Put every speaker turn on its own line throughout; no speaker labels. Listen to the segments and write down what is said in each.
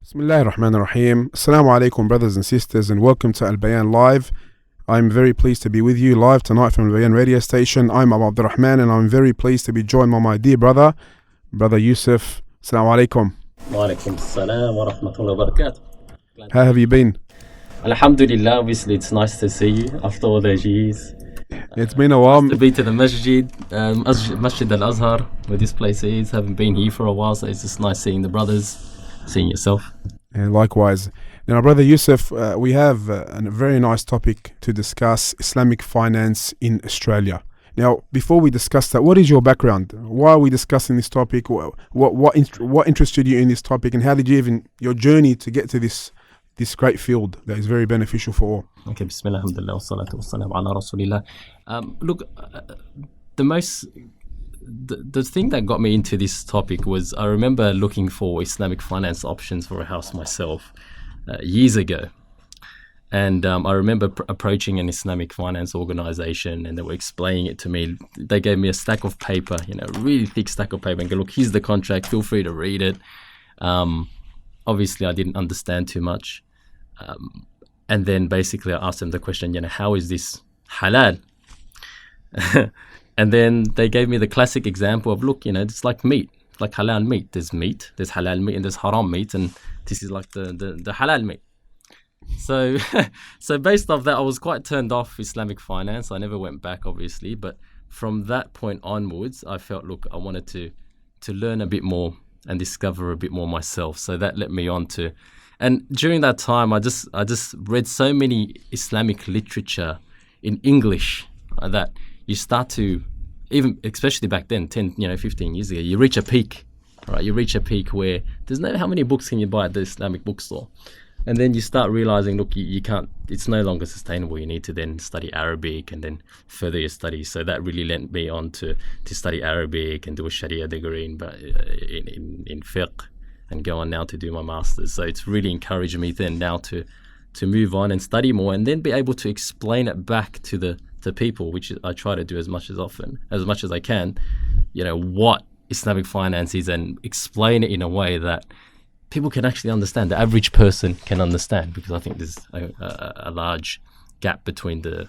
Bismillah ar-Rahman ar-Rahim. Assalamu alaikum, brothers and sisters, and welcome to Albayan Live. I'm very pleased to be with you live tonight from Albayan Radio Station. I'm Abu Abdurrahman, and I'm very pleased to be joined by my dear brother Yusuf. Assalamu alaikum.
Wa alaikum assalam wa rahmatullahi wa barakatuh.
How have you been?
Alhamdulillah, obviously it's nice to see you after all those years.
It's been a while.
To be to the masjid, Masjid Al-Azhar, where this place is. Haven't been here for a while, so it's just nice seeing the brothers, seeing yourself.
Yeah, likewise. Now, brother Yusuf, we have a very nice topic to discuss: Islamic finance in Australia. Now, before we discuss that, what is your background? Why are we discussing this topic? What interested you in this topic, and how did you even your journey to get to this great field that is very beneficial for all?
Okay, Bismillah, alhamdulillah, wa salatu wa salam ala rasulillah. The thing that got me into this topic was I remember looking for Islamic finance options for a house myself years ago. And I remember approaching an Islamic finance organization, and they were explaining it to me. They gave me a stack of paper, a really thick stack of paper, and go, look, here's the contract, feel free to read it. Obviously, I didn't understand too much. And then basically I asked them the question, how is this halal? And then they gave me the classic example of, look, it's like meat, like halal meat. There's halal meat, and there's haram meat, and this is like the halal meat. So based off that, I was quite turned off Islamic finance. I never went back, obviously, but from that point onwards, I felt, look, I wanted to learn a bit more and discover a bit more myself. So that led me on to, and during that time, I just read so many Islamic literature in English that you start to, even especially back then, 10, 15 years ago, you reach a peak, right? You reach a peak where there's no, how many books can you buy at the Islamic bookstore? And then you start realizing, look, you can't, it's no longer sustainable. You need to then study Arabic and then further your studies. So that really led me on to study Arabic and do a Sharia degree in fiqh, and go on now to do my master's. So it's really encouraged me then now to move on and study more, and then be able to explain it back to the people, which I try to do as much as I can, what Islamic finance is, and explain it in a way that people can actually understand, the average person can understand, because I think there's a large gap between the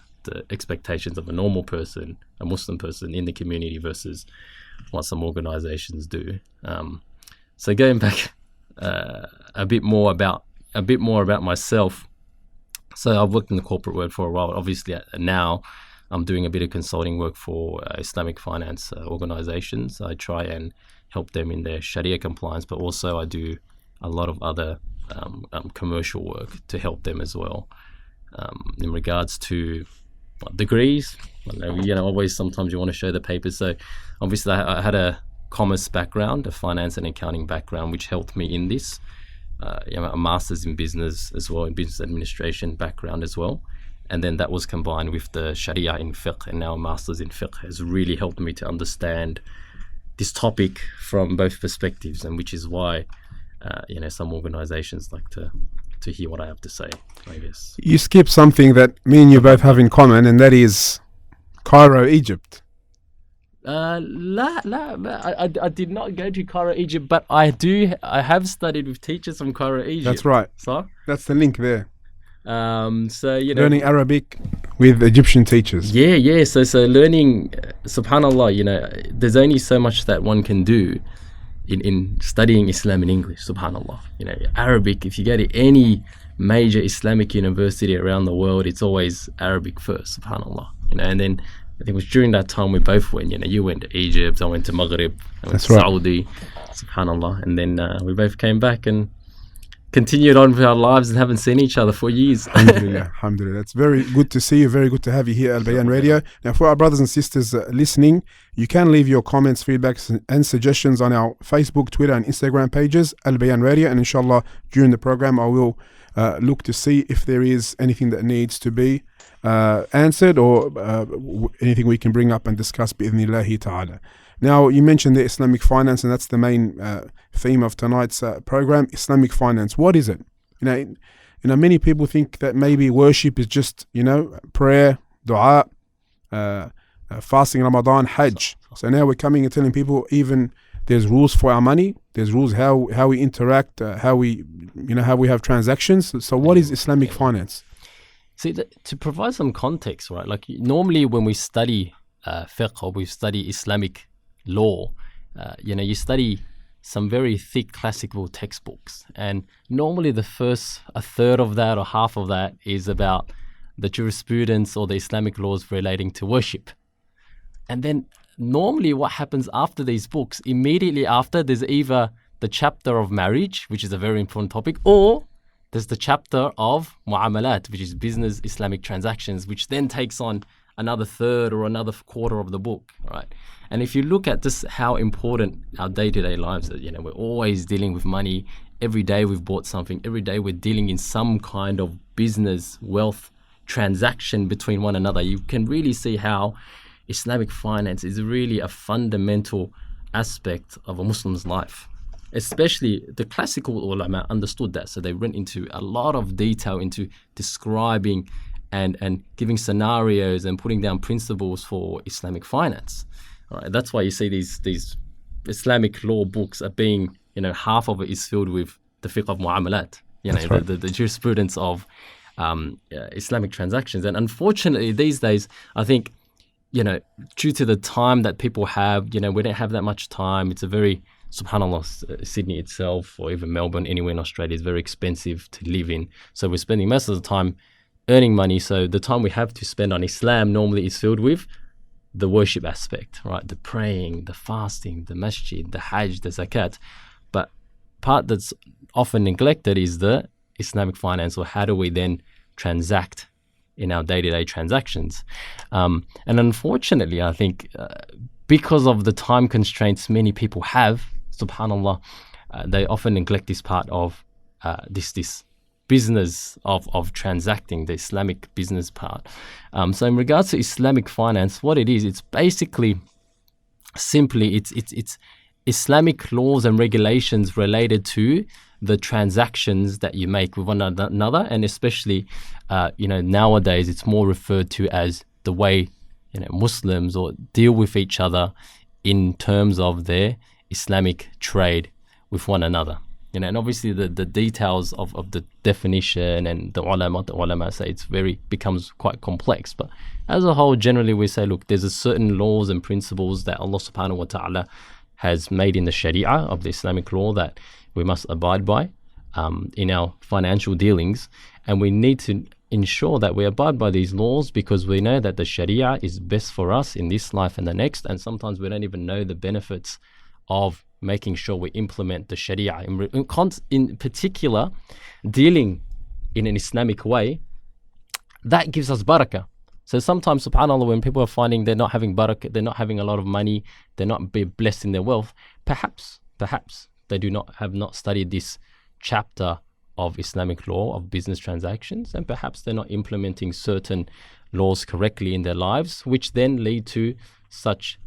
expectations of a normal person, a Muslim person in the community, versus what some organizations do. So going back a bit more about myself. So I've worked in the corporate world for a while. Obviously now I'm doing a bit of consulting work for Islamic finance organizations. I try and help them in their Sharia compliance, but also I do a lot of other commercial work to help them as well. In regards to degrees, always sometimes you want to show the papers. So obviously I had a commerce background, a finance and accounting background, which helped me in this. A master's in business as well, in business administration background as well. And then that was combined with the Sharia in fiqh, and now a master's in fiqh has really helped me to understand this topic from both perspectives, and which is why some organizations like to hear what I have to say, I guess.
You skipped something that me and you both have in common, and that is Cairo, Egypt.
I did not go to Cairo, Egypt, but I have studied with teachers from Cairo, Egypt.
That's right.
So
that's the link there.
Learning
Arabic with Egyptian teachers.
Yeah. So learning, subhanallah, there's only so much that one can do in studying Islam in English, subhanallah. Arabic, if you go to any major Islamic university around the world, it's always Arabic first, subhanallah. And then I think it was during that time we both went. You went to Egypt, I went to Maghrib, I went to Saudi, subhanallah. And then we both came back and continued on with our lives and haven't seen each other for years.
Alhamdulillah. It's very good to see you. Very good to have you here at Albayan Radio. Now, for our brothers and sisters listening, you can leave your comments, feedbacks, and suggestions on our Facebook, Twitter, and Instagram pages, Albayan Radio. And inshallah, during the program, I will look to see if there is anything that needs to be answered, or anything we can bring up and discuss bi'idhnillahi ta'ala. Now, you mentioned the Islamic finance, and that's the main theme of tonight's program. Islamic finance, what is it? Many people think that maybe worship is just prayer, dua, fasting, Ramadan, Hajj. So now we're coming and telling people even there's rules for our money. There's rules how we interact, how we have transactions. So what is Islamic finance?
See, to provide some context, right? Like normally when we study fiqh or we study Islamic law, you study some very thick classical textbooks, and normally the first a third of that or half of that is about the jurisprudence or the Islamic laws relating to worship. And then normally what happens after these books, immediately after, there's either the chapter of marriage, which is a very important topic, or there's the chapter of mu'amalat, which is business Islamic transactions, which then takes on another third or another quarter of the book, right? And if you look at just how important our day-to-day lives are, we're always dealing with money. Every day we've bought something. Every day we're dealing in some kind of business, wealth transaction between one another. You can really see how Islamic finance is really a fundamental aspect of a Muslim's life. Especially the classical ulama understood that. So they went into a lot of detail into describing and giving scenarios and putting down principles for Islamic finance. All right, that's why you see these Islamic law books are being, half of it is filled with the fiqh of mu'amalat,
right.
the jurisprudence of Islamic transactions. And unfortunately, these days, I think, due to the time that people have, we don't have that much time. It's a very, subhanAllah, Sydney itself or even Melbourne, anywhere in Australia is very expensive to live in. So we're spending most of the time earning money. So the time we have to spend on Islam normally is filled with the worship aspect, right? The praying, the fasting, the masjid, the hajj, the zakat. But part that's often neglected is the Islamic finance, or how do we then transact in our day-to-day transactions. And unfortunately, I think because of the time constraints many people have, subhanAllah, they often neglect this part of this business of transacting, the Islamic business part. So in regards to Islamic finance, what it is, it's basically simply it's Islamic laws and regulations related to the transactions that you make with one another, and especially nowadays it's more referred to as the way Muslims or deal with each other in terms of their Islamic trade with one another. And obviously the details of the definition and the ulama say becomes quite complex. But as a whole, generally we say, look, there's a certain laws and principles that Allah subhanahu wa ta'ala has made in the Sharia of the Islamic law that we must abide by in our financial dealings. And we need to ensure that we abide by these laws because we know that the Sharia is best for us in this life and the next. And sometimes we don't even know the benefits of making sure we implement the Sharia. In particular, dealing in an Islamic way, that gives us barakah. So sometimes, subhanAllah, when people are finding they're not having barakah, they're not having a lot of money, they're not being blessed in their wealth, perhaps they have not studied this chapter of Islamic law of business transactions, and perhaps they're not implementing certain laws correctly in their lives, which then lead to such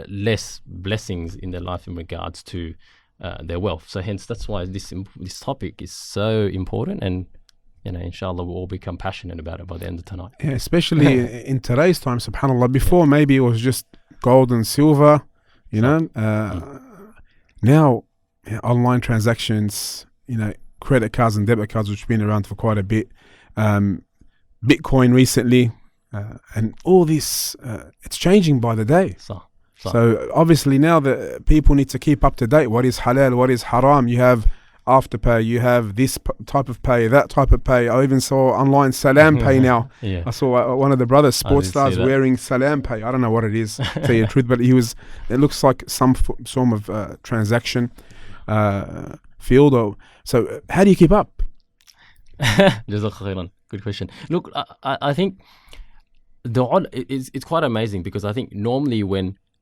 less blessings in their life in regards to their wealth. So hence, that's why this topic is so important, and inshallah we'll all become passionate about it by the end of tonight.
Yeah, especially in today's time, subhanAllah. Before, maybe it was just gold and silver, now online transactions, credit cards and debit cards, which have been around for quite a bit, Bitcoin recently, and all this, it's changing by the day. So obviously now the people need to keep up to date. What is halal, what is haram? You have afterpay, you have this type of pay, that type of pay. I even saw online Salam Pay now.
Yeah.
I saw one of the brothers, sports stars, wearing Salam Pay. I don't know what it is, to tell you the truth, but it looks like some form of transaction field. So how do you keep up?
Jazakallah khairan. Good question. Look, I think it's quite amazing because I think normally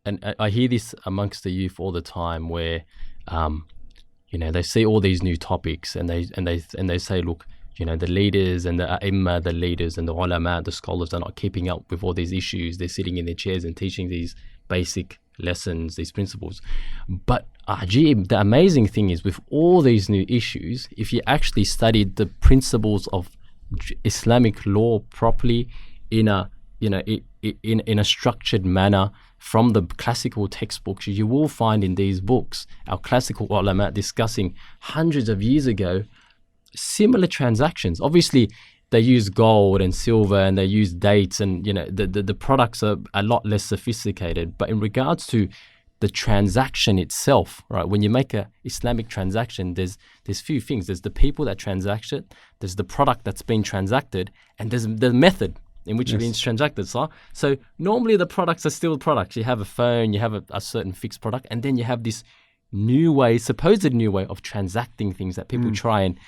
and I hear this amongst the youth all the time where they see all these new topics and they say, look, the leaders and the a'imma, the leaders and the ulama, the scholars are not keeping up with all these issues. They're sitting in their chairs and teaching these basic lessons, these principles. But ajib, the amazing thing is with all these new issues, if you actually studied the principles of Islamic law properly in a structured manner, from the classical textbooks, you will find in these books our classical ulama discussing hundreds of years ago similar transactions. Obviously, they use gold and silver and they use dates, and the products are a lot less sophisticated. But in regards to the transaction itself, right? When you make a Islamic transaction, there's few things. There's the people that transact it, there's the product that's been transacted, and there's the method in which it's been transacted. So normally the products are still products. You have a phone, you have a certain fixed product, and then you have this supposed new way of transacting things that people try and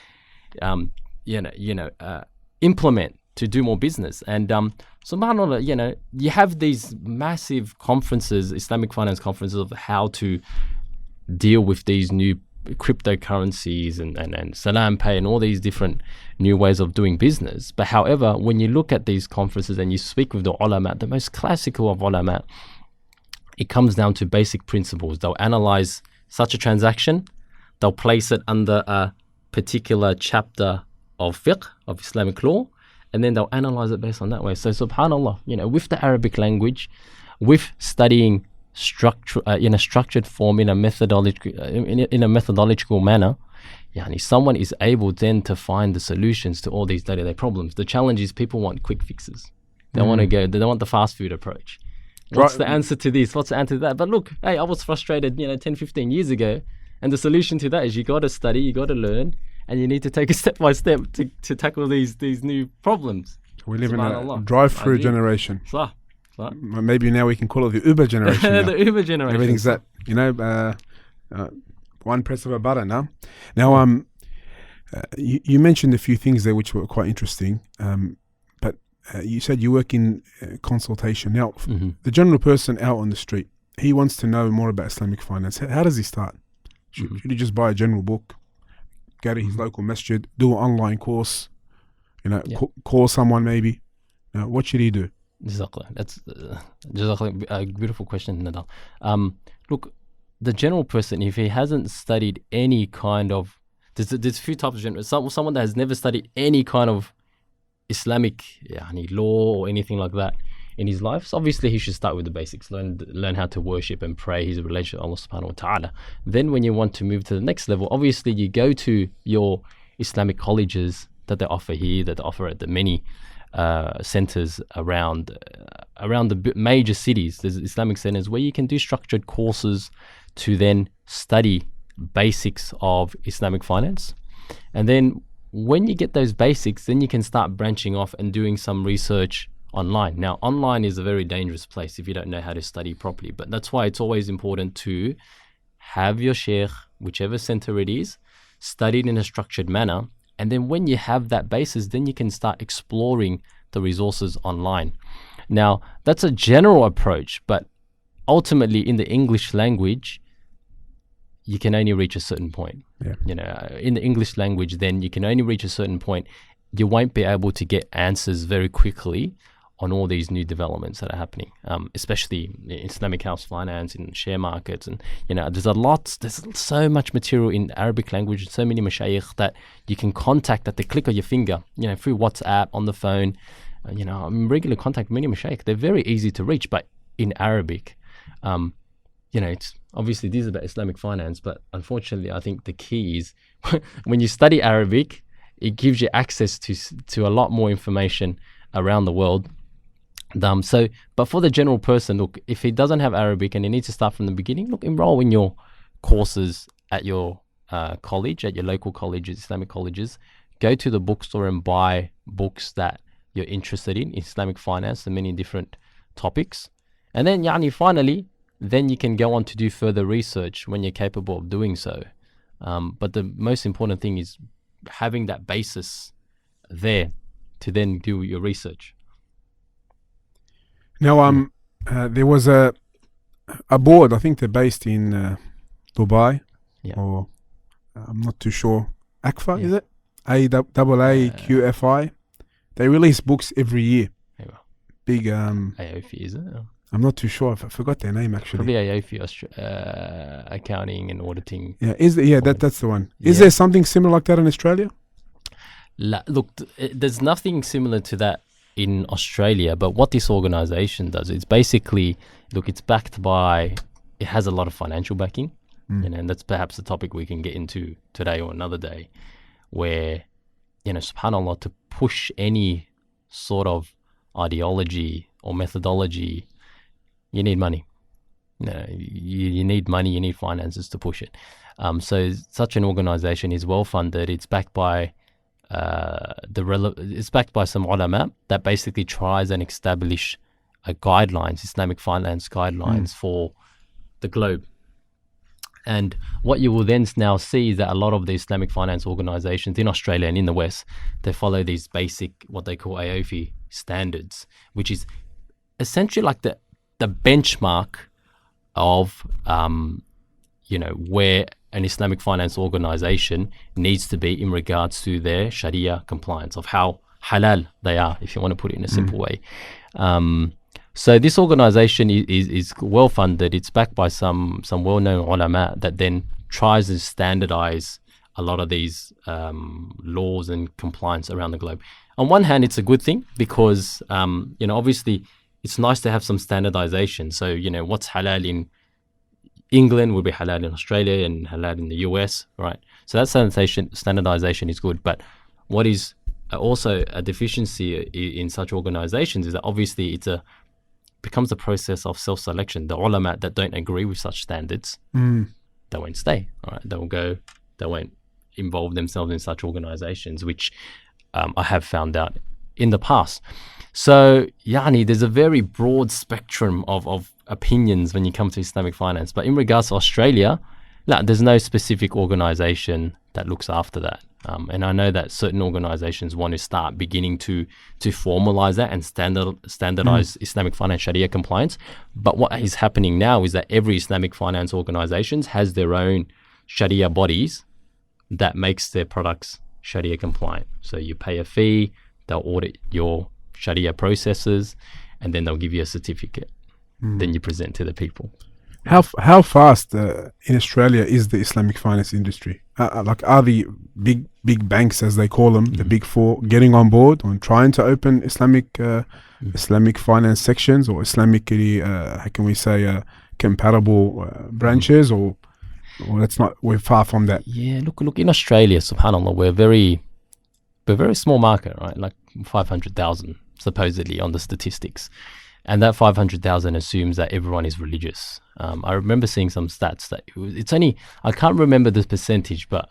implement to do more business. And subhanAllah, you have these massive conferences, Islamic finance conferences, of how to deal with these new cryptocurrencies and Salam Pay and all these different new ways of doing business. But however, when you look at these conferences and you speak with the ulama, the most classical of ulama, it comes down to basic principles. They'll analyze such a transaction, they'll place it under a particular chapter of fiqh, of Islamic law, and then they'll analyze it based on that way. So subhanAllah, with the Arabic language, with studying structure in a structured form, in a methodological manner, someone is able then to find the solutions to all these day-to-day problems. The challenge is people want quick fixes. They want the fast food approach. What's the answer to this? What's the answer to that? But look, hey, I was frustrated 10, 15 years ago, and the solution to that is you got to study, you got to learn, and you need to take it step by step to tackle these new problems.
We live in a drive-through generation.
So,
maybe now we can call it the Uber generation.
The Uber generation.
Everything's that, one press of a button. Now, you mentioned a few things there which were quite interesting, but you said you work in consultation. Now, the general person out on the street, he wants to know more about Islamic finance. How does he start? Should he just buy a general book, go to his local masjid, do an online course, call someone maybe? What should he do?
Exactly. That's a beautiful question, Nedal. Look, the general person, if he hasn't studied any kind of, there's a few types of general. Someone that has never studied any kind of Islamic law or anything like that in his life, so obviously he should start with the basics. Learn how to worship and pray, his relationship with Allah subhanahu wa ta'ala. Then when you want to move to the next level, obviously you go to your Islamic colleges that they offer here, that they offer at the many centers around the major cities. There's Islamic centers where you can do structured courses to then study basics of Islamic finance. And then when you get those basics, then you can start branching off and doing some research online. Now, online is a very dangerous place if you don't know how to study properly, but that's why it's always important to have your sheikh, whichever center it is, studied in a structured manner. And then when you have that basis, then you can start exploring the resources online. Now, that's a general approach, but ultimately in the English language, you can only reach a certain point. In the English language, then you can only reach a certain point. You won't be able to get answers very quickly on all these new developments that are happening, especially in Islamic house finance, in share markets, and there's so much material in Arabic language, so many mashayikh that you can contact at the click of your finger, through WhatsApp, on the phone. I'm in regular contact with many mashayikh. They're very easy to reach, but in Arabic, it's obviously these are about Islamic finance, but unfortunately, I think the key is when you study Arabic, it gives you access to a lot more information around the world. But for the general person, look, if he doesn't have Arabic and he needs to start from the beginning, look, enroll in your courses at your college, at your local colleges, Islamic colleges. Go to the bookstore and buy books that you're interested in Islamic finance and many different topics. And then, finally, then you can go on to do further research when you're capable of doing so. But the most important thing is having that basis there to then do your research.
Now, there was a board, I think they're based in Dubai, or I'm not too sure. AQFI, is it? AAAQFI. They release books every year. Big
AOFI, is it?
I'm not too sure. I forgot their name actually.
Probably AOFI, accounting and auditing.
That's the one. Is there something similar like that in Australia?
Look, there's nothing similar to that in Australia. But what this organization does, it's basically, look, it's backed by, it has a lot of financial backing. And that's perhaps the topic we can get into today or another day, where, subhanAllah, to push any sort of ideology or methodology, you need money. You need money, you need finances to push it. So such an organization is well funded. It's backed by it's backed by some ulama that basically tries and establish Islamic finance guidelines for the globe. And what you will then now see is that a lot of the Islamic finance organizations in Australia and in the West, they follow these basic, what they call Ayoubi standards, which is essentially like the benchmark of, where an Islamic finance organization needs to be in regards to their Sharia compliance, of how halal they are, if you want to put it in a simple way. So this organization is well funded. It's backed by some well-known ulama that then tries to standardize a lot of these laws and compliance around the globe. On one hand, it's a good thing because, obviously it's nice to have some standardization. So, what's halal in England will be halal in Australia and halal in the US, right? So that standardization is good. But what is also a deficiency in such organizations is that obviously becomes a process of self-selection. The ulama that don't agree with such standards, they won't stay. All right, they won't involve themselves in such organizations, which I have found out in the past. So, there's a very broad spectrum of opinions when you come to Islamic finance. But in regards to Australia, there's no specific organization that looks after that. And I know that certain organizations want to start beginning to formalize that and standardize Islamic finance Sharia compliance. But what is happening now is that every Islamic finance organization has their own Sharia bodies that makes their products Sharia compliant. So you pay a fee, they'll audit your Sharia processes, and then they'll give you a certificate. Then you present to the people.
How fast in Australia is the Islamic finance industry? Are the big banks, as they call them, the big four, getting on board on trying to open Islamic finance sections or Islamically, how can we say, comparable branches, or that's not? We're far from that.
Yeah, look in Australia, subhanallah, we're a very small market, right? Like 500,000 supposedly on the statistics. And that 500,000 assumes that everyone is religious. I remember seeing some stats that it's only, I can't remember the percentage, but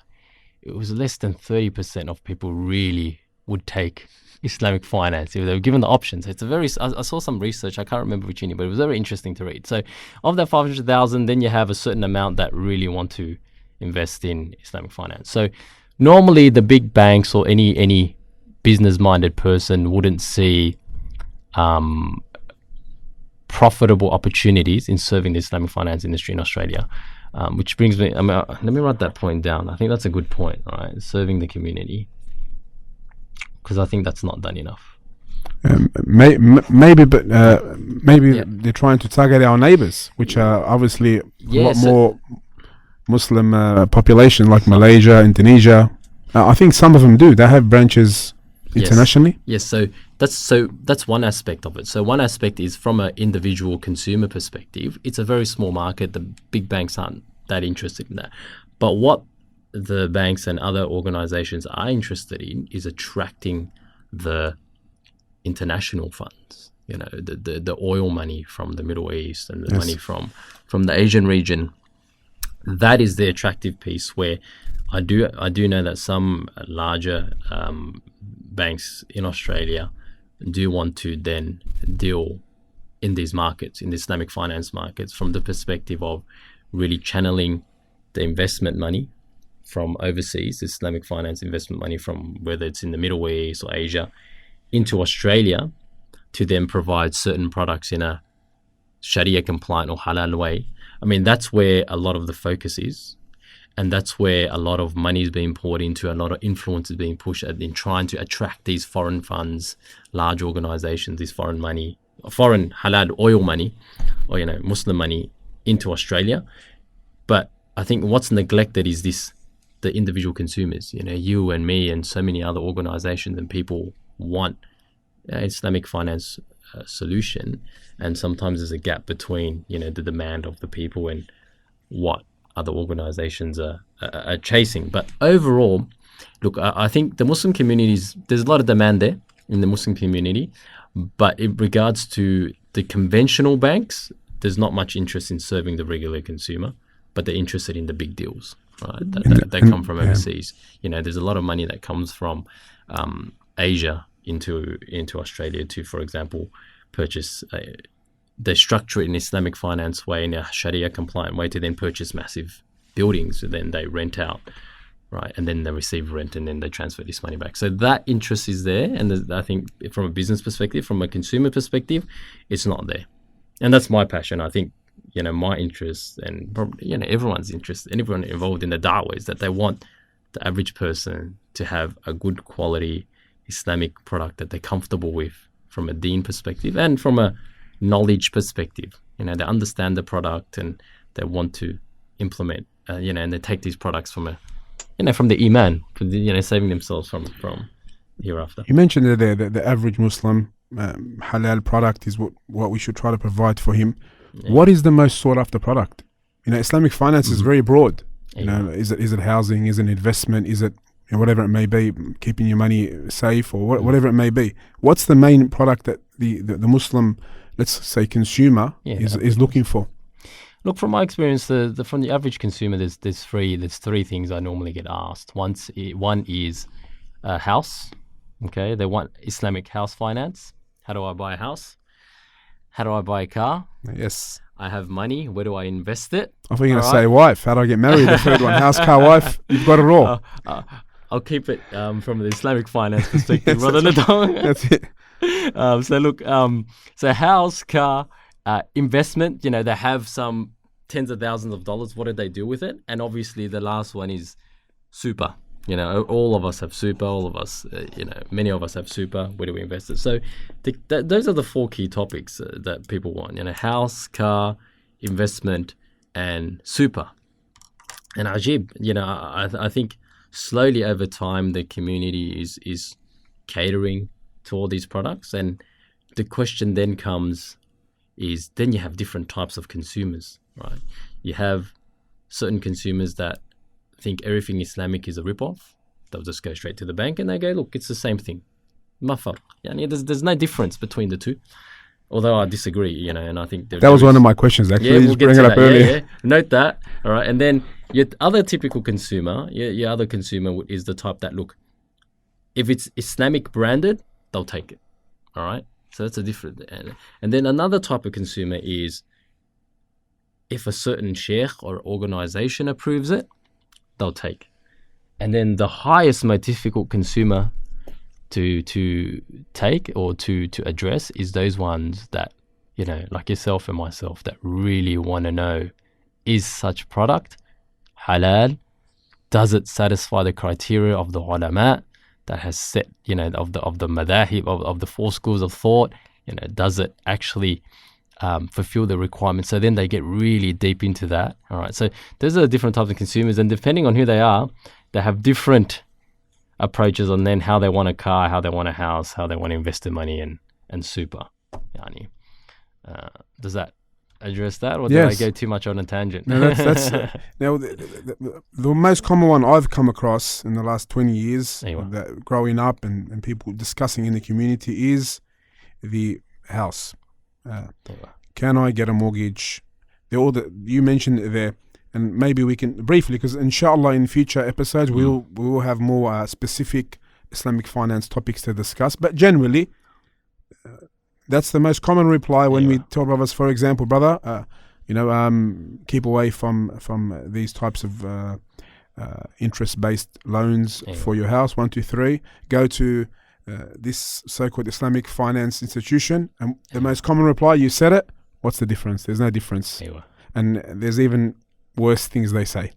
it was less than 30% of people really would take Islamic finance if they were given the options. It's I saw some research, I can't remember which uni, but it was very interesting to read. So of that 500,000, then you have a certain amount that really want to invest in Islamic finance. So normally the big banks or any business-minded person wouldn't see profitable opportunities in serving the Islamic finance industry in Australia, which brings me, let me write that point down. I think that's a good point, right? Serving the community, because I think that's not done enough.
Maybe they're trying to target our neighbors, which are obviously a lot more Muslim population, like Malaysia, Indonesia. I think some of them do. They have branches internationally.
Yes. So that's one aspect of it. So one aspect is from an individual consumer perspective. It's a very small market. The big banks aren't that interested in that. But what the banks and other organizations are interested in is attracting the international funds. The oil money from the Middle East and the money from the Asian region. That is the attractive piece, where I do know that some larger banks in Australia do want to then deal in these markets, in the Islamic finance markets, from the perspective of really channeling the investment money from overseas, Islamic finance investment money from whether it's in the Middle East or Asia, into Australia, to then provide certain products in a Sharia compliant or halal way. I mean, that's where a lot of the focus is. And that's where a lot of money is being poured into, a lot of influence is being pushed in trying to attract these foreign funds, large organizations, this foreign money, foreign halal oil money, or Muslim money into Australia. But I think what's neglected is the individual consumers. You and me and so many other organizations and people want Islamic finance solution, and sometimes there's a gap between the demand of the people and what other organizations are chasing. But overall, look, I think the Muslim communities, there's a lot of demand there in the Muslim community, but in regards to the conventional banks, there's not much interest in serving the regular consumer, but they're interested in the big deals, right? That come from overseas. There's a lot of money that comes from Asia into Australia to, for example, purchase. They structure it in Islamic finance way, in a Sharia compliant way, to then purchase massive buildings. So then they rent out, right? And then they receive rent, and then they transfer this money back. So that interest is there, and I think from a business perspective, from a consumer perspective, it's not there. And that's my passion. I think my interest, and probably everyone's interest, and everyone involved in the da'wah, is that they want the average person to have a good quality Islamic product that they're comfortable with from a deen perspective and from a knowledge perspective. They understand the product and they want to implement, and they take these products from from the iman, saving themselves from hereafter.
You mentioned that the average Muslim halal product is what we should try to provide for him. Yeah. What is the most sought after product? Islamic finance is very broad. Is it housing? Is it investment? Is it whatever it may be, keeping your money safe, or whatever it may be? What's the main product that the Muslim, let's say, consumer is looking for?
Look, from my experience, from the average consumer, there's three things I normally get asked. One is a house. Okay, they want Islamic house finance. How do I buy a house? How do I buy a car?
Yes.
I have money. Where do I invest it?
I thought you were going to say wife. How do I get married? The third one, house, car, wife. You've got it all.
I'll keep it from the Islamic finance perspective rather than
that's it.
So look, so house, car, investment. They have some tens of thousands of dollars. What do they do with it? And obviously, the last one is super. All of us have super. All of us, many of us have super. Where do we invest it? So those are the four key topics that people want. House, car, investment, and super. And Ajib, I think slowly over time the community is catering to all these products, and the question then comes is then you have different types of consumers, right? You have certain consumers that think everything Islamic is a rip-off. They'll just go straight to the bank and they go, look, it's the same thing. Mafar. There's no difference between the two. Although I disagree, and I think
that was one of my questions actually.
Yeah, we'll
bring it up earlier.
Yeah. Note that. All right. And then your other typical consumer, your other consumer is the type that, look, if it's Islamic branded, they'll take it. All right. So that's a different. And then another type of consumer is if a certain sheikh or organization approves it, they'll take. And then the highest, most difficult consumer to take or to address is those ones that, like yourself and myself, that really want to know, is such product halal? Does it satisfy the criteria of the ulama that has set, of the madahib, of the four schools of thought? Does it actually fulfill the requirements? So then they get really deep into that. All right. So those are the different types of consumers, and depending on who they are, they have different approaches on then how they want a car, how they want a house, how they want to invest their money and super. Does that address that, or did I go too much on a tangent?
No, that's now the most common one I've come across in the last 20 years, that growing up and people discussing in the community, is the house. Can I get a mortgage? You mentioned it there, and maybe we can briefly, because inshallah in future episodes we will have more specific Islamic finance topics to discuss. But generally, that's the most common reply when we tell brothers, for example, brother, keep away from these types of interest-based loans for your house. 1, 2, 3. Go to this so-called Islamic finance institution, and the most common reply, you said it, what's the difference? There's no difference. And there's even worse things they say.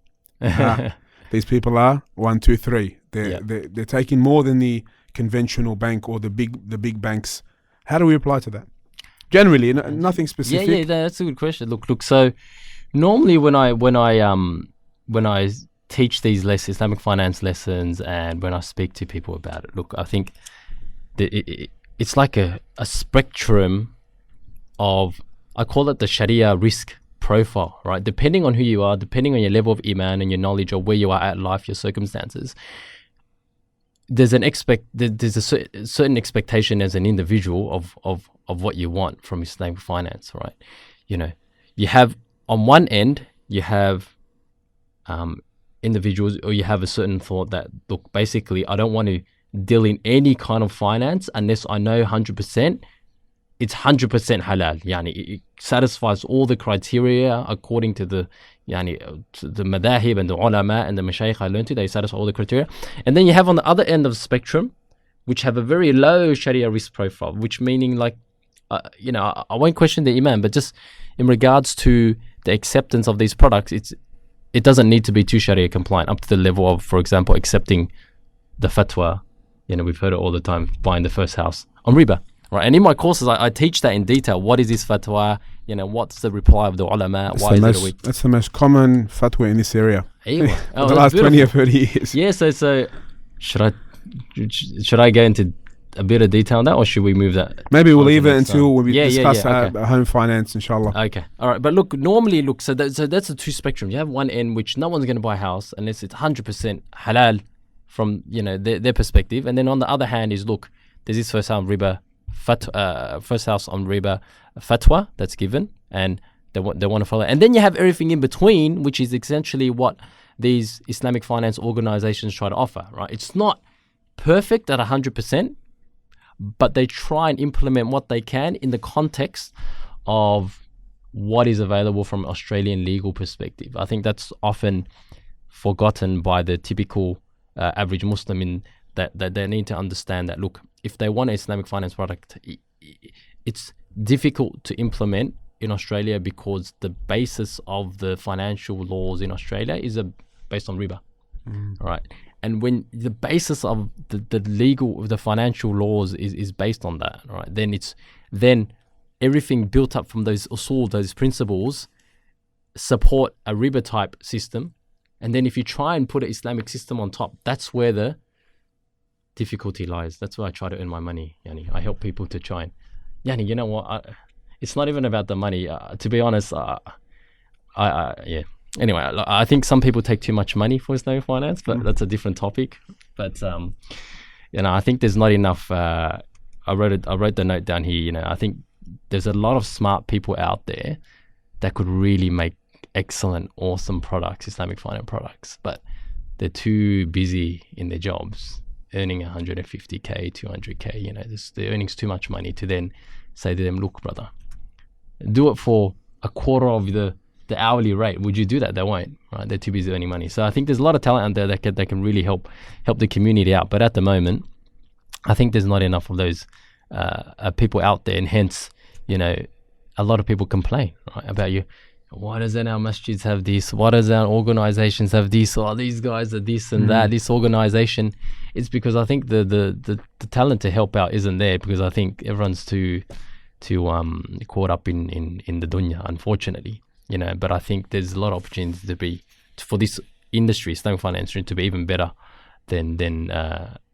These people are 1, 2, 3. They're taking more than the conventional bank or the big banks. How do we reply to that? Generally, nothing specific.
Yeah, that's a good question. Look. So normally when I teach these Islamic finance lessons, and when I speak to people about it, look, I think it's like a spectrum of, I call it the Sharia risk profile, right? Depending on who you are, depending on your level of iman and your knowledge of where you are at life, your circumstances, there's a certain expectation as an individual of what you want from Islamic finance, right? You know, you have on one end, you have individuals, or you have a certain thought that, look, basically, I don't want to deal in any kind of finance unless I know 100% it's 100% halal. Yani, it satisfies all the criteria according to the to the madahib and the ulama and the mashayikh I learned to. They satisfy all the criteria. And then you have on the other end of the spectrum, which have a very low Sharia risk profile, which meaning like, I won't question the iman, but just in regards to the acceptance of these products, it doesn't need to be too Sharia compliant, up to the level of, for example, accepting the fatwa. We've heard it all the time, buying the first house on riba. Right, and in my courses, I teach that in detail. What is this fatwa? What's the reply of the ulama? Why is it a week?
That's the most common fatwa in this area.
Oh,
the last 20 or 30 years.
Yeah, so should I go into a bit of detail on that, or should we move that?
Maybe we'll leave it until we discuss home finance, inshallah.
Okay, all right. But normally, so that's the two spectrums. You have one end which no one's going to buy a house unless it's 100% halal from their perspective, and then on the other hand is, look, there's this first house riba. First house on riba fatwa that's given, and they want to follow. And then you have everything in between, which is essentially what these Islamic finance organizations try to offer, right? It's not perfect at 100%, but they try and implement what they can in the context of what is available from an Australian legal perspective. I think that's often forgotten by the typical average Muslim, in that they need to understand that, look, if they want an Islamic finance product, it's difficult to implement in Australia because the basis of the financial laws in Australia is based on riba, right? And when the basis of the financial laws is based on that, right? Then everything built up from those usul, those principles, support a riba type system. And then if you try and put an Islamic system on top, that's where the difficulty lies. That's why I try to earn my money. I help people to try and, you know what? It's not even about the money. To be honest, yeah. Anyway, I think some people take too much money for Islamic finance, but that's a different topic. But I think there's not enough. I wrote the note down here. I think there's a lot of smart people out there that could really make excellent, awesome products, Islamic finance products, but they're too busy in their jobs, earning 150k, 200k. The earning's too much money to then say to them, look, brother, do it for a quarter of the hourly rate. Would you do that? They won't, right? They're too busy earning money. So I think there's a lot of talent out there that can really help the community out. But at the moment, I think there's not enough of those people out there, and hence, a lot of people complain, right, about you. Why doesn't our masjids have this? Why does our organizations have this? Or these guys are this and that, this organization. It's because I think the talent to help out isn't there, because I think everyone's too caught up in the dunya, unfortunately. But I think there's a lot of opportunities for this industry, Islamic finance, to be even better than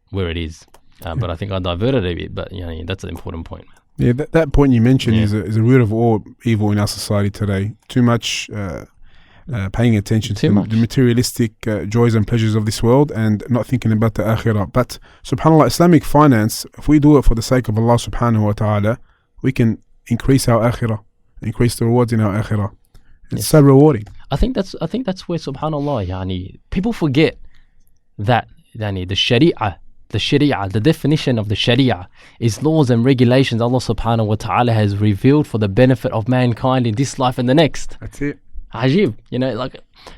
where it is. But I think I diverted a bit, but that's an important point.
Yeah, that point you mentioned is a root of all evil in our society today. Too much paying attention to the materialistic joys and pleasures of this world, and not thinking about the akhirah. But subhanAllah, Islamic finance, if we do it for the sake of Allah subhanahu wa ta'ala, we can increase our akhirah, increase the rewards in our akhirah. It's so rewarding. I think that's where subhanAllah, people forget that the Sharia, the definition of the Sharia is laws and regulations Allah subhanahu wa ta'ala has revealed for the benefit of mankind in this life and the next. That's it.
Ajib,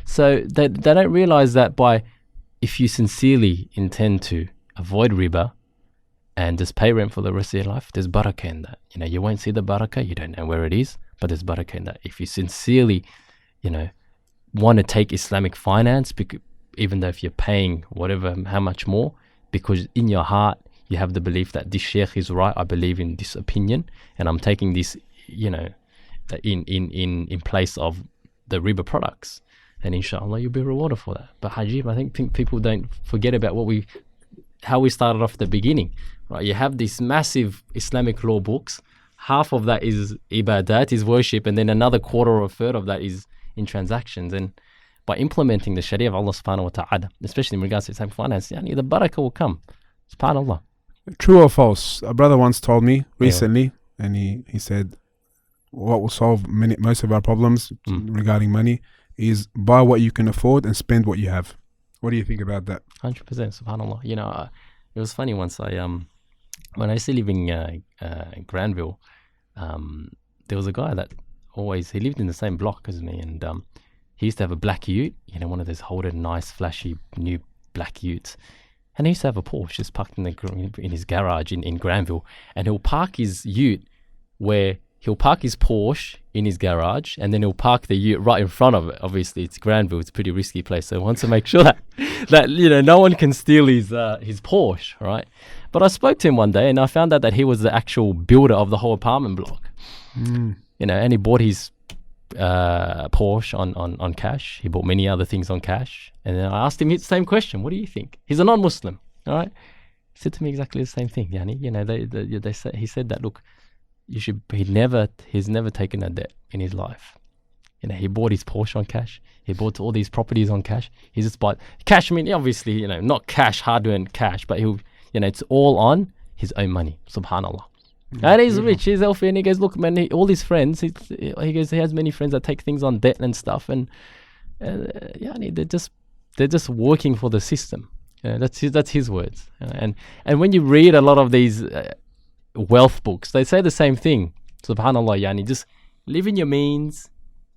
so they don't realize that if you sincerely intend to avoid riba and just pay rent for the rest of your life, there's barakah in that. You won't see the barakah, you don't know where it is, but there's barakah in that. If you sincerely, want to take Islamic finance, even though if you're paying how much more, because in your heart you have the belief that this sheikh is right, I believe in this opinion, and I'm taking this, in place of the riba products, then inshallah you'll be rewarded for that. But Hajib, I think people don't forget about what we how we started off at the beginning, right? You have these massive Islamic law books. Half of that is ibadat, is worship, and then another quarter or a third of that is in transactions. And by implementing the Sharia of Allah subhanahu wa ta'ala, especially in regards to Islamic finance, the barakah will come. SubhanAllah.
True or false? A brother once told me recently, and he said, what will solve most of our problems regarding money is buy what you can afford and spend what you have. What do you think about that?
100%, SubhanAllah. It was funny once when I used to live in Granville, there was a guy that he lived in the same block as me, and he used to have a black ute, one of those Holden, nice, flashy, new black utes. And he used to have a Porsche just parked in his garage in Granville. And he'll park his ute where he'll park his Porsche in his garage, and then he'll park the ute right in front of it. Obviously, it's Granville. It's a pretty risky place. So he wants to make sure that no one can steal his Porsche, right? But I spoke to him one day, and I found out that he was the actual builder of the whole apartment block. And he bought his Porsche on cash. He bought many other things on cash. And then I asked him the same question. What do you think? He's a non-Muslim, all right? He said to me exactly the same thing. He said that, look, he's never taken a debt in his life. He bought his Porsche on cash. He bought all these properties on cash. He just bought cash. I mean, obviously, not cash, hard-earned cash, but it's all on his own money. SubhanAllah. And he's rich, he's healthy, and he goes, look, man, all his friends, he goes, he has many friends that take things on debt and stuff, and they're just working for the system. That's his words. And when you read a lot of these wealth books, they say the same thing. SubhanAllah, just live in your means.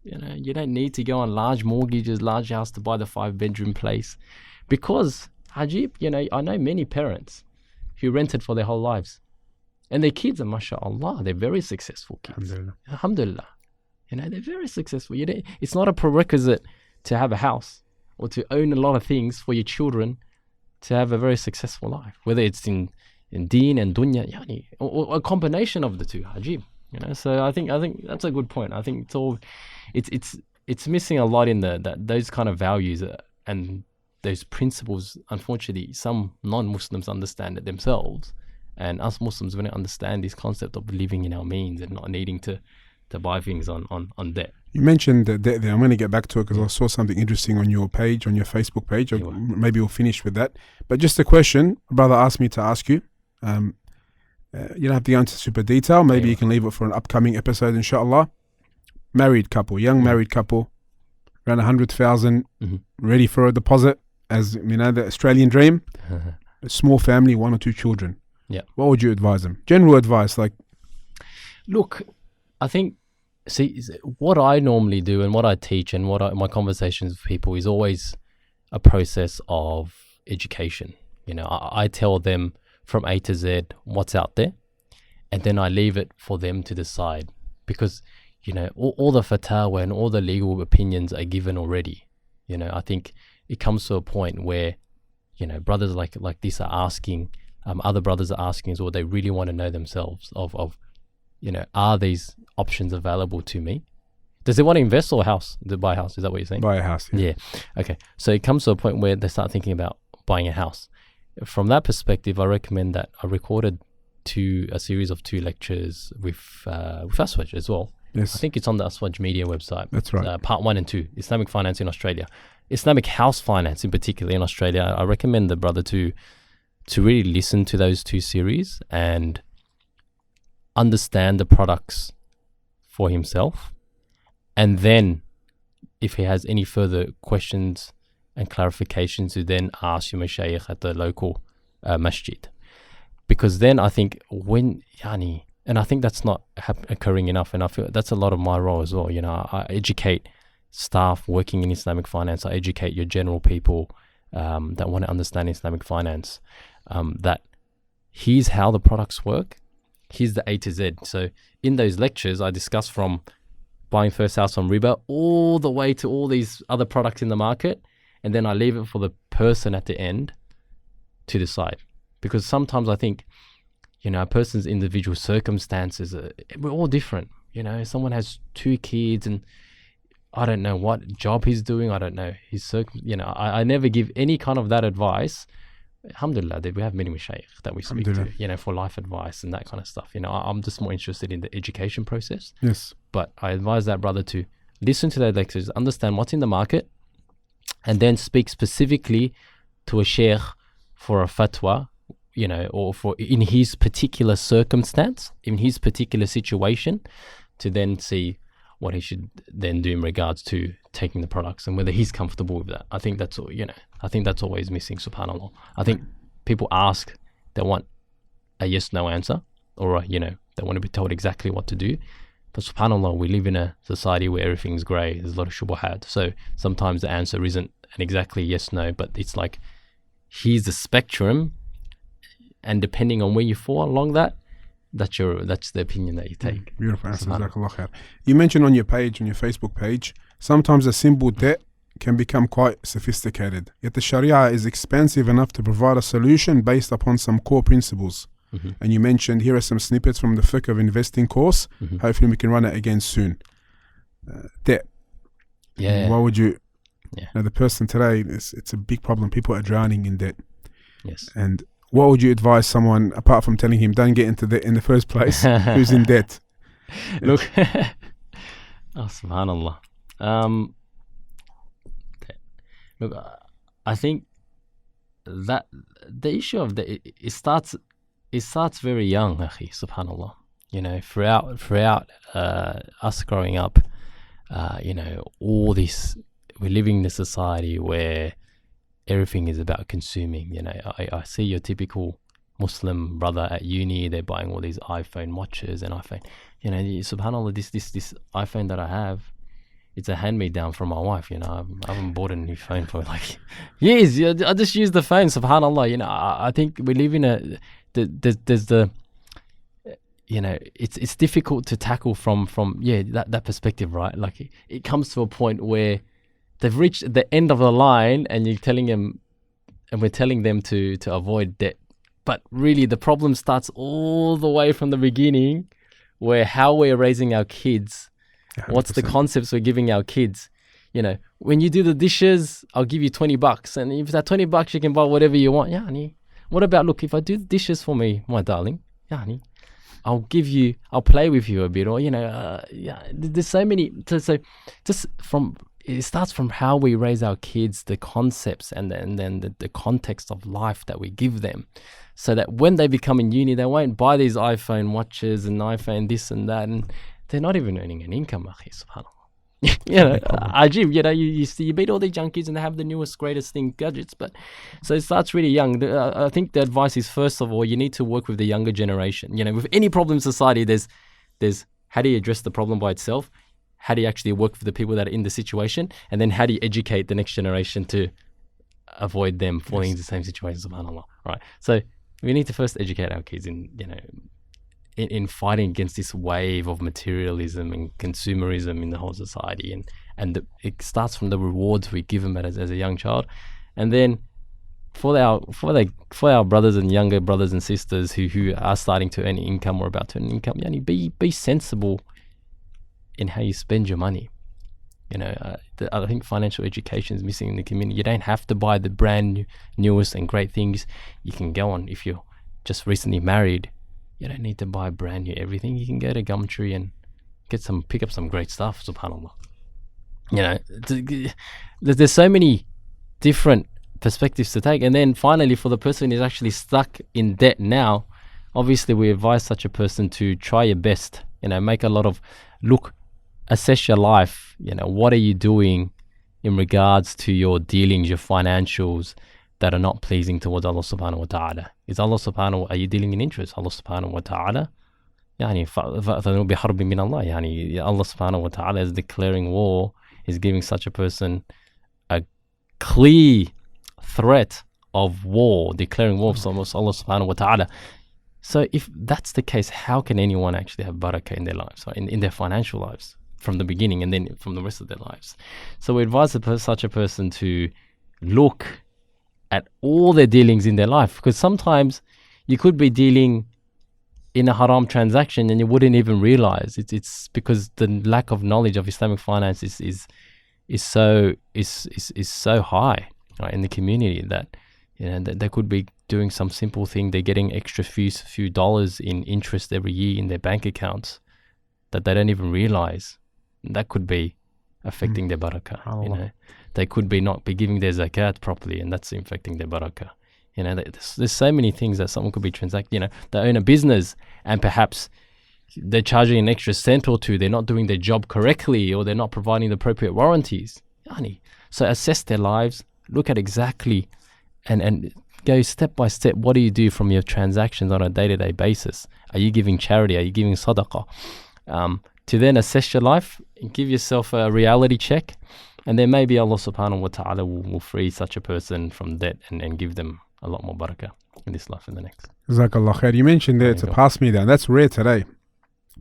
You don't need to go on large mortgages, large house to buy the 5-bedroom place, because Ajib, I know many parents who rented for their whole lives. And their kids are, mashallah, they're very successful kids. Alhamdulillah. They're very successful. It's not a prerequisite to have a house or to own a lot of things for your children to have a very successful life, whether it's in deen and dunya, or a combination of the two, Ajib. So I think that's a good point. I think it's missing a lot in those kind of values and those principles. Unfortunately, some non-Muslims understand it themselves. And us Muslims, we don't understand this concept of living in our means and not needing to buy things on debt. You
mentioned debt there. I'm going to get back to it because I saw something interesting on your page, on your Facebook page. Maybe we'll finish with that. But just a question, a brother asked me to ask you. You don't have to go into super detail. Maybe you can leave it for an upcoming episode, inshallah. Married couple, young married couple, around 100,000, ready for a deposit, as the Australian dream. A small family, 1 or 2 children.
Yeah.
What would you advise them? General advice, like.
Look, I think, what I normally do and what I teach and my conversations with people is always a process of education. I tell them from A to Z what's out there, and then I leave it for them to decide, because, all the fatwa and all the legal opinions are given already. I think it comes to a point where, brothers like this are asking, other brothers are asking as well, they really want to know themselves of are these options available to me? Does they want to invest or buy a house? Is that what you're saying?
Buy a house,
yeah. Okay. So it comes to a point where they start thinking about buying a house. From that perspective, I recommend that I recorded a series of 2 lectures with Aswaj as well.
Yes.
I think it's on the Aswaj Media website.
That's right.
Part 1 and 2, Islamic finance in Australia. Islamic house finance in particular in Australia. I recommend the brother to really listen to those 2 series and understand the products for himself. And then if he has any further questions and clarifications, to then ask your mashayikh at the local masjid. Because then I think and I think that's not occurring enough, and I feel that's a lot of my role as well. I educate staff working in Islamic finance. I educate your general people that want to understand Islamic finance, that here's how the products work, here's the A to Z. So in those lectures, I discuss from buying first house on riba all the way to all these other products in the market, and then I leave it for the person at the end to decide. Because sometimes I think, a person's individual circumstances, we're all different. Someone has 2 kids and I don't know what job he's doing. I don't know his I never give any kind of that advice alhamdulillah, we have many mashayikh that we speak to, for life advice and that kind of stuff. I'm just more interested in the education process.
Yes.
But I advise that brother to listen to their lectures, understand what's in the market, and then speak specifically to a sheikh for a fatwa, or for in his particular circumstance, in his particular situation, to then see what he should then do in regards to taking the products and whether he's comfortable with that. I think that's all, I think that's always missing, subhanAllah. I think people ask, they want a yes/no answer, or they want to be told exactly what to do. But subhanAllah, we live in a society where everything's grey. There's a lot of shubuhat. So sometimes the answer isn't an exactly yes/no, but it's like, here's the spectrum, and depending on where you fall along that, that's the opinion that you take.
Beautiful answer. Jazakallah khair. You mentioned on your Facebook page, sometimes a simple debt can become quite sophisticated. Yet the Sharia is expansive enough to provide a solution based upon some core principles. Mm-hmm. And you mentioned here are some snippets from the Fiqh of Investing course. Mm-hmm. Hopefully we can run it again soon. Debt.
Yeah.
Why would you? Yeah. The person today, it's a big problem. People are drowning in debt.
Yes.
And what would you advise someone, apart from telling him don't get into debt in the first place, who's in debt?
Look, subhanallah. Look, I think that the issue of it starts very young, akhi, subhanallah. Throughout us growing up, all this, we're living in a society where everything is about consuming. I see your typical Muslim brother at uni, they're buying all these iPhone watches and iPhone. Subhanallah, this iPhone that I have, it's a hand-me-down from my wife. I haven't bought a new phone for like years. I just use the phone, subhanallah. I think we live in it's difficult to tackle from that perspective, right? Like it comes to a point where they've reached the end of the line, and you're telling them, and we're telling them to avoid debt. But really, the problem starts all the way from the beginning, where how we're raising our kids. 100%. What's the concepts we're giving our kids? When you do the dishes, I'll give you $20, and if that $20, you can buy whatever you want. Yeah, honey. What about, look, if I do the dishes for me, my darling, yeah, honey, I'll play with you a bit, or there's so many. So just from. It starts from how we raise our kids, the concepts, and then the context of life that we give them, so that when they become in uni, they won't buy these iPhone watches and iPhone this and that, and they're not even earning an income, akhi, subhanAllah. Ajib, you see, you beat all these junkies and they have the newest, greatest thing, gadgets. But so it starts really young. I think the advice is, first of all, you need to work with the younger generation. With any problem in society, there's how do you address the problem by itself? How do you actually work with the people that are in the situation? And then how do you educate the next generation to avoid them falling into the same situation, subhanAllah, right? So we need to first educate our kids in fighting against this wave of materialism and consumerism in the whole society. And it starts from the rewards we give them as a young child. And then for our brothers and younger brothers and sisters who are starting to earn income or about to earn income, be sensible in how you spend your money. I think financial education is missing in the community. You don't have to buy the brand newest and great things. You can go on, if you're just recently married, you don't need to buy brand new everything. You can go to Gumtree and pick up some great stuff, subhanAllah. There's so many different perspectives to take. And then finally, for the person who's actually stuck in debt now, obviously we advise such a person to try your best, make a lot of assess your life. What are you doing in regards to your dealings, your financials that are not pleasing towards Allah subhanahu wa ta'ala? Are you dealing in interest? Allah subhanahu wa ta'ala, Allah subhanahu wa ta'ala is declaring war, is giving such a person a clear threat of war, declaring war from Allah subhanahu wa ta'ala. So if that's the case, how can anyone actually have barakah in their lives, or in their financial lives from the beginning and then from the rest of their lives? So we advise such a person to look at all their dealings in their life, because sometimes you could be dealing in a haram transaction and you wouldn't even realize it's because the lack of knowledge of Islamic finance is so high, right, in the community, that They could be doing some simple thing. They're getting extra few dollars in interest every year in their bank accounts that they don't even realize. That could be affecting their barakah. They could be not be giving their zakat properly, and that's affecting their barakah. There's so many things that someone could be transacting. They own a business and perhaps they're charging an extra cent or two. They're not doing their job correctly, or they're not providing the appropriate warranties. So assess their lives, look at exactly and go step by step. What do you do from your transactions on a day-to-day basis? Are you giving charity? Are you giving sadaqah? To then assess your life and give yourself a reality check, and then maybe Allah subhanahu wa ta'ala will free such a person from debt and give them a lot more barakah in this life and the next.
Jazakallah khair. You mentioned there to pass me down. That's rare today.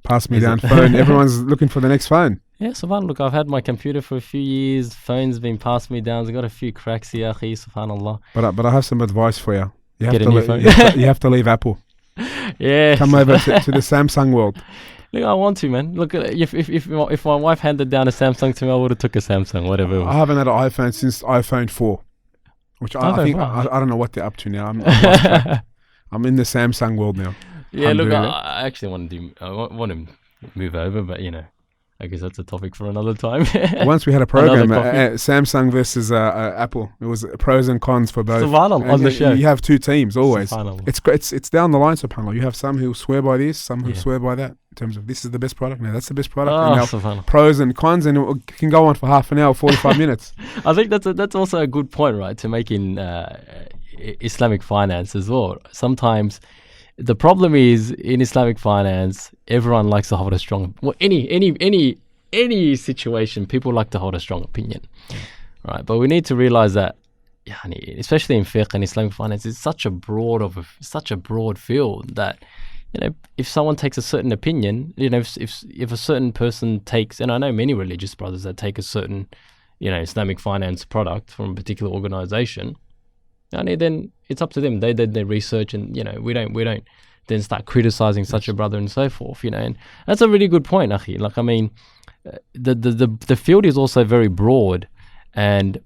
Pass me down phone. Everyone's looking for the next phone.
Yeah, subhanAllah. Look, I've had my computer for a few years. Phone's been passed me down. I've got a few cracks here, akhi, subhanAllah.
But I have some advice for you. You have
Get
to
a new phone.
you have to leave Apple.
Yeah.
Come over to the Samsung world.
Look, I want to, man. Look, if my wife handed down a Samsung to me, I would have took a Samsung, whatever.
I haven't had an iPhone since iPhone 4, which I think I don't know what they're up to now. I'm in the Samsung world now.
Yeah, look, I actually want to move over, but I guess that's a topic for another time.
Once we had a program, Samsung versus Apple. It was pros and cons for both.
Subhanallah, on the show.
You have two teams always. It's down the line, subhanAllah. You have some who swear by this, some who swear by that. In terms of this is the best product, now that's the best product. Now, pros and cons, and it can go on for half an hour, 45 minutes.
I think that's also a good point, right, to make in Islamic finance as well. Sometimes the problem is in Islamic finance, everyone likes to hold a strong. Well, any situation, people like to hold a strong opinion, right? But we need to realize that, especially in fiqh and Islamic finance, it's such a broad field that if someone takes a certain opinion, if a certain person takes, and I know many religious brothers that take a certain, Islamic finance product from a particular organization, then it's up to them. They did their research, and we don't then start criticizing such a brother and so forth. And that's a really good point, akhi. Like, I mean, the field is also very broad, and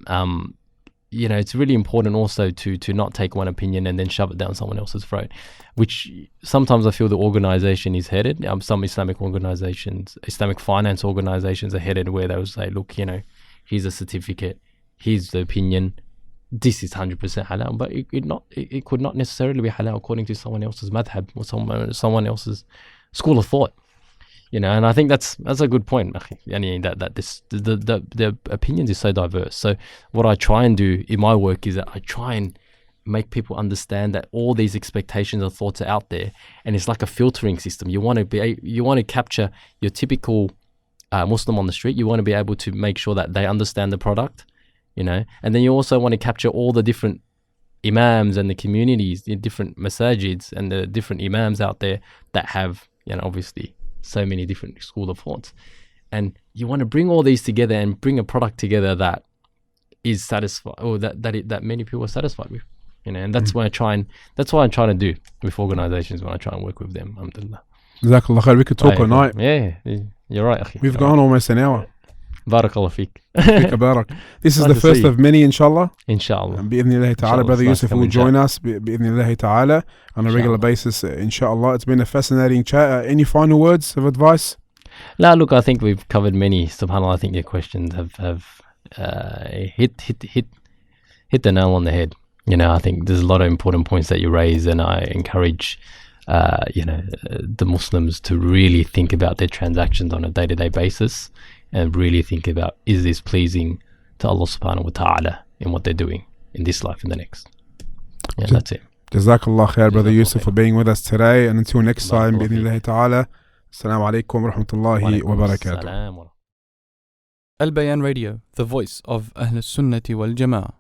it's really important also to not take one opinion and then shove it down someone else's throat, which sometimes I feel the organization is headed. Some Islamic organizations, Islamic finance organizations are headed where they will say, look, here's a certificate, here's the opinion, this is 100% halal, but it could not necessarily be halal according to someone else's madhab or someone else's school of thought. And I think that's a good point, that the opinions is so diverse. So what I try and do in my work is that I try and make people understand that all these expectations and thoughts are out there, and it's like a filtering system. You want to capture your typical Muslim on the street. You want to be able to make sure that they understand the product, and then you also want to capture all the different imams and the communities, the different masajids and the different imams out there that have, obviously so many different school of thoughts, and you want to bring all these together and bring a product together that is satisfied, or that many people are satisfied with, and that's what I'm trying to do with organizations when I try and work with them. Alhamdulillah.
Jazakallah khair. We could talk all night.
Yeah, you're right, akhi.
We've gone almost an hour.
Barakallah feek.
This is the first of many, inshallah.
Inshallah.
Bi'idhnillahi ta'ala, Brother Yusuf will join us bi'idhnillahi ta'ala on a regular basis, inshallah. It's been a fascinating chat. Any final words of advice?
No, look, I think we've covered many. SubhanAllah, I think your questions have hit the nail on the head. I think there's a lot of important points that you raise, and I encourage the Muslims to really think about their transactions on a day-to-day basis, and really think about, is this pleasing to Allah subhanahu wa ta'ala in what they're doing in this life and the next. That's it.
Jazakallah khair, Brother Yusuf, for being with us today, and until next time, bi'idhnillahi ta'ala. Assalamu alaikum wa rahmatullahi wa barakatuh.
Albayan Radio, the voice of Ahl Sunnati wal Jama'ah.